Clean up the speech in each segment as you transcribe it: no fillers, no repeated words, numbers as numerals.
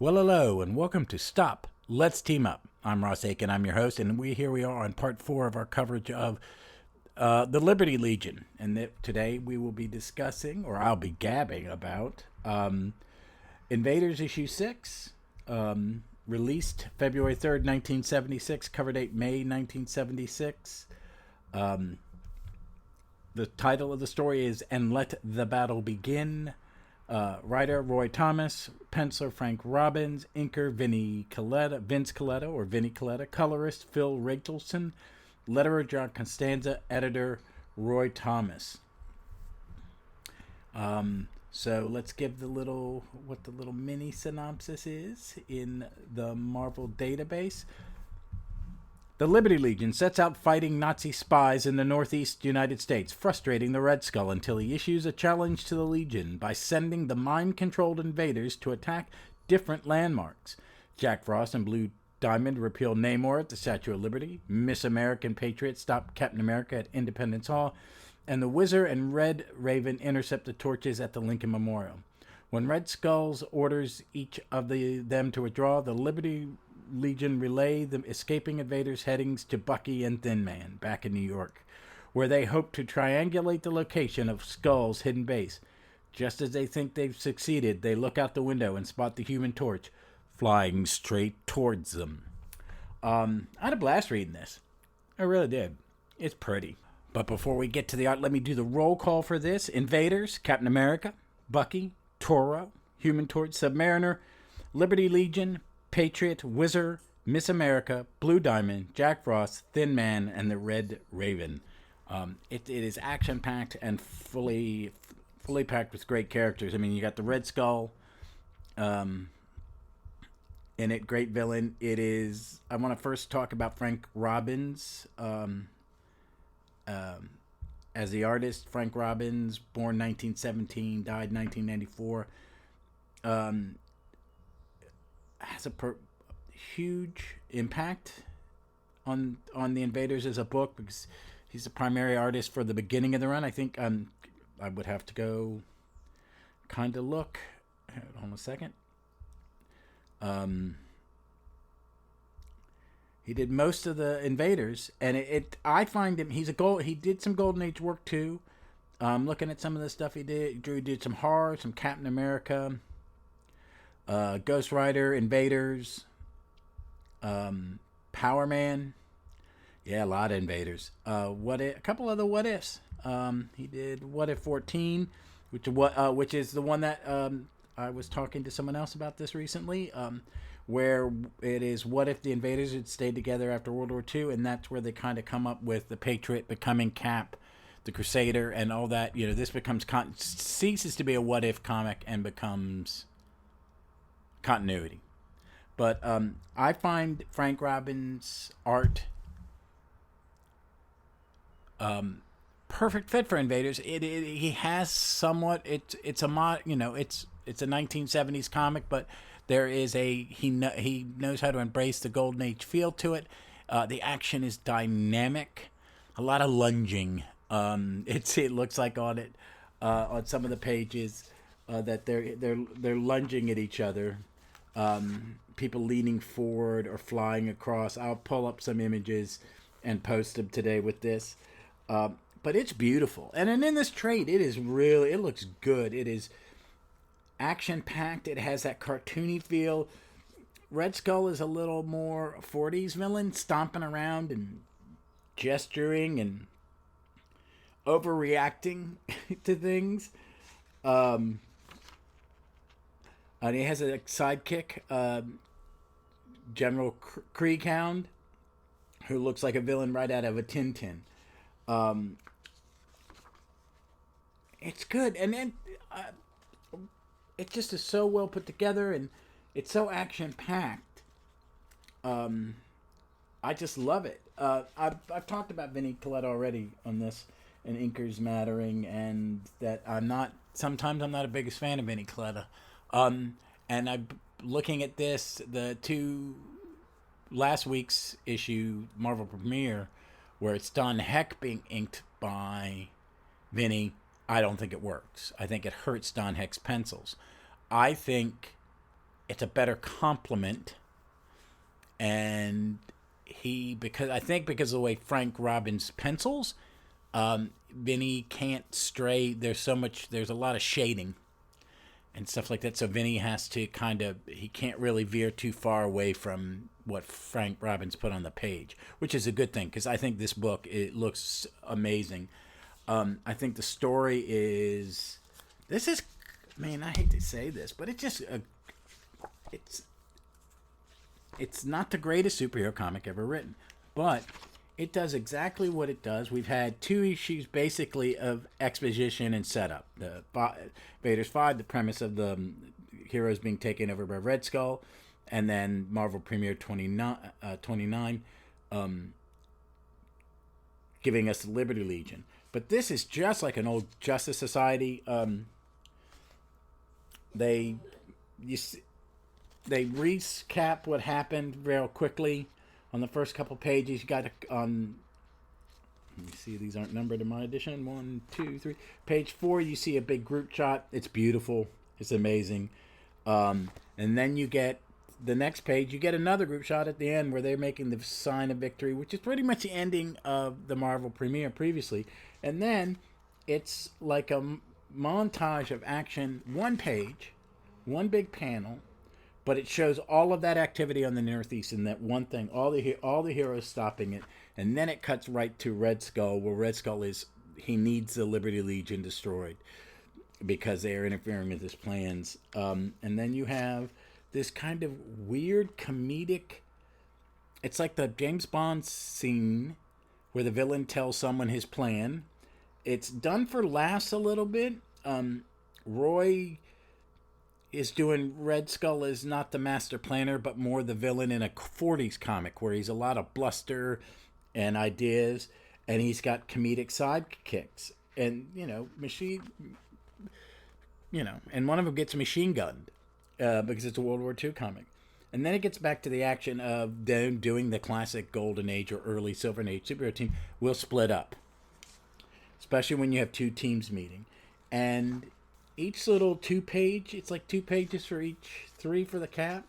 Well, hello, and welcome to Stop, Let's Team Up. I'm Ross Aiken, I'm your host, and here we are on part 4 of our coverage of the Liberty Legion. And today we will be discussing, or I'll be gabbing about, Invaders issue 6, released February 3rd, 1976, cover date May 1976. The title of the story is And Let the Battle Begin. Writer Roy Thomas, penciler Frank Robbins, inker Vince Coletta, colorist Phil Rachelson, letterer John Costanza, editor Roy Thomas. So let's give what the little mini synopsis is in the Marvel database. The Liberty Legion sets out fighting Nazi spies in the Northeast United States, frustrating the Red Skull until he issues a challenge to the Legion by sending the mind-controlled invaders to attack different landmarks. Jack Frost and Blue Diamond repeal Namor at the Statue of Liberty. Miss America and Patriot stop Captain America at Independence Hall. And the Whizzer and Red Raven intercept the torches at the Lincoln Memorial. When Red Skull orders each of them to withdraw, the Liberty Legion relay the escaping invaders' headings to Bucky and Thin Man back in New York, where they hope to triangulate the location of Skull's hidden base. Just as they think they've succeeded, they look out the window and spot the Human Torch flying straight towards them. I had a blast reading this. I really did. It's pretty. But before we get to the art, let me do the roll call for this. Invaders, Captain America, Bucky, Toro, Human Torch, Submariner, Liberty Legion, Patriot, Whizzer, Miss America, Blue Diamond, Jack Frost, Thin Man, and the Red Raven. It is action-packed and fully packed with great characters. I mean, you got the Red Skull in it, great villain. It is. I want to first talk about Frank Robbins as the artist. Frank Robbins, born 1917, died 1994. Has a huge impact on the Invaders as a book because he's the primary artist for the beginning of the run. I think I would have to go kind of look. Hold on a second. He did most of the Invaders, and I find him. He did some Golden Age work too. Looking at some of the stuff he did some horror, some Captain America. Ghost Rider, Invaders, Power Man, yeah, a lot of Invaders. A couple of the What Ifs. He did What If 14, which is the one that I was talking to someone else about this recently, where it is what if the Invaders had stayed together after World War II, and that's where they kind of come up with the Patriot becoming Cap, the Crusader, and all that. You know, this ceases to be a What If comic and becomes continuity. But I find Frank Robbins' art perfect fit for Invaders. He has somewhat it's a 1970s comic, but there is he knows how to embrace the Golden Age feel to it. The action is dynamic, a lot of lunging. It looks like on some of the pages that they're lunging at each other. People leaning forward or flying across. I'll pull up some images and post them today with this. But it's beautiful. And in this trade, it looks good. It is action-packed. It has that cartoony feel. Red Skull is a little more 40s villain, stomping around and gesturing and overreacting to things. And he has a sidekick, General Krieghound, who looks like a villain right out of a Tintin. It's good, and then it just is so well put together, and it's so action packed. I just love it. I've talked about Vinnie Colette already on this, and Inkers Mattering, and that sometimes I'm not a biggest fan of Vinnie Colette. And I'm looking at the two last week's issue Marvel premiere, where it's Don Heck being inked by Vinny. I don't think it works. I think it hurts Don Heck's pencils. I think it's a better complement. And because of the way Frank Robbins pencils, Vinny can't stray. There's a lot of shading and stuff like that. So Vinny has to he can't really veer too far away from what Frank Robbins put on the page, which is a good thing, because I think this book, it looks amazing. I think the story is, man, I hate to say this, but it's not the greatest superhero comic ever written, but it does exactly what it does. We've had 2 issues basically of exposition and setup. The Invaders 5, the premise of the heroes being taken over by Red Skull, and then Marvel Premiere 29, giving us the Liberty Legion. But this is just like an old Justice Society. They recap what happened real quickly on the first couple pages. You got on. Let me see; these aren't numbered in my edition. 1, 2, 3. Page 4, you see a big group shot. It's beautiful. It's amazing. And then you get the next page. You get another group shot at the end where they're making the sign of victory, which is pretty much the ending of the Marvel premiere previously. And then it's like a montage of action. 1 page, 1 big panel. But it shows all of that activity on the Northeast in that one thing, all the heroes stopping it, and then it cuts right to Red Skull, where Red Skull he needs the Liberty Legion destroyed because they are interfering with his plans. And then you have this kind of weird comedic, it's like the James Bond scene where the villain tells someone his plan. It's done for laughs a little bit. Roy is doing Red Skull is not the master planner, but more the villain in a 40s comic where he's a lot of bluster and ideas, and he's got comedic sidekicks, and and one of them gets machine gunned because it's a World War II comic. And then it gets back to the action of them doing the classic Golden Age or early Silver Age superhero team will split up, especially when you have 2 teams meeting. And each little 2-page, it's like 2 pages for each, 3 for the cap.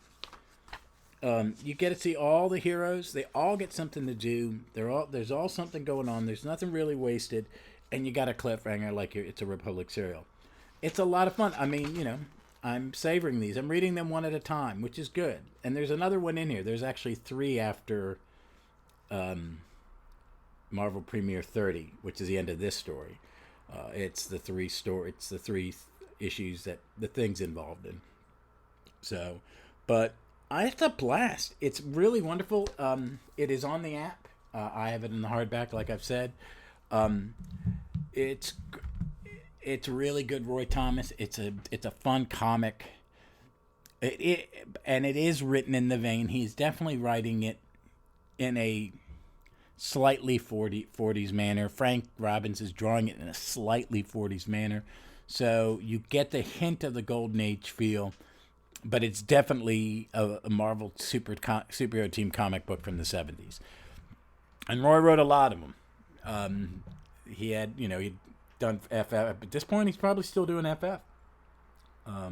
You get to see all the heroes. They all get something to do. There's all something going on. There's nothing really wasted. And you got a cliffhanger like it's a Republic serial. It's a lot of fun. I mean, I'm savoring these. I'm reading them one at a time, which is good. And there's another one in here. There's actually 3 after Marvel Premiere 30, which is the end of this story. It's the 3 issues that the thing's involved in. So, but it's a blast. It's really wonderful. It is on the app. I have it in the hardback, like I've said. It's really good, Roy Thomas. It's a fun comic. And it is written in the vein. He's definitely writing it in a slightly 40s manner. Frank Robbins is drawing it in a slightly 40s manner. So you get the hint of the Golden Age feel, but it's definitely a Marvel superhero team comic book from the 70s. And Roy wrote a lot of them. He had, he'd done FF. At this point, he's probably still doing FF. Or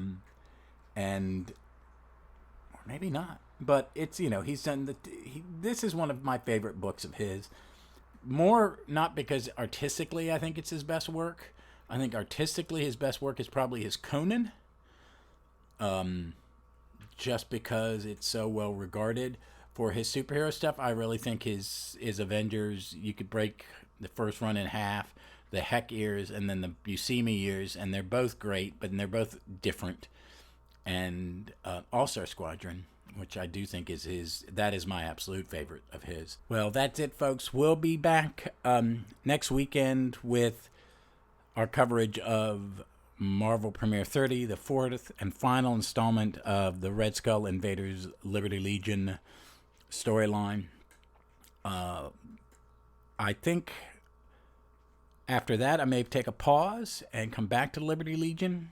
maybe not. But it's, he's done this is one of my favorite books of his. More not because artistically I think it's his best work. I think artistically his best work is probably his Conan. Just because it's so well regarded. For his superhero stuff, I really think his Avengers, you could break the first run in half. The Heck years and then the Buscemi years, and they're both great, but they're both different. And All-Star Squadron, which I do think that is my absolute favorite of his. Well, that's it, folks. We'll be back next weekend with our coverage of Marvel Premiere 30, the 4th and final installment of the Red Skull Invaders Liberty Legion storyline. I think after that, I may take a pause and come back to Liberty Legion,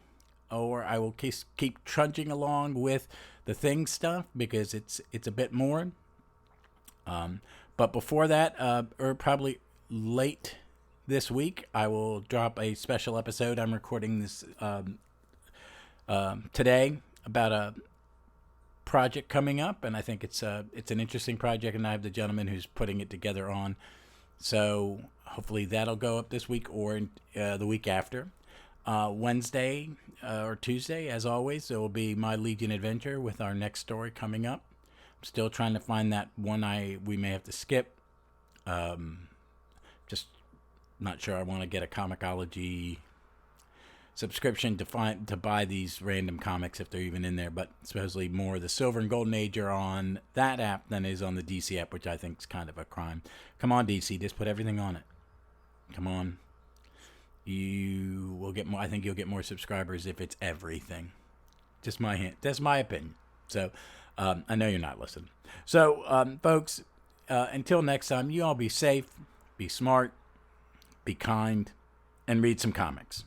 or I will keep trudging along with the Thing stuff because it's a bit more. But before that, or probably late this week, I will drop a special episode. I'm recording this today about project coming up, and I think it's an interesting project, and I have the gentleman who's putting it together on. So hopefully that'll go up this week or the week after. Wednesday or Tuesday, as always, there will be my Legion adventure with our next story coming up. I'm still trying to find that one we may have to skip. Just not sure I want to get a Comixology subscription to buy these random comics if they're even in there, but supposedly more the Silver and Golden Age are on that app than is on the DC app, which I think is kind of a crime. Come on, DC, just put everything on it. Come on. You will get more. I think you'll get more subscribers if it's everything. Just my hint. That's my opinion. So I know you're not listening. So folks, until next time, you all be safe, be smart, be kind, and read some comics.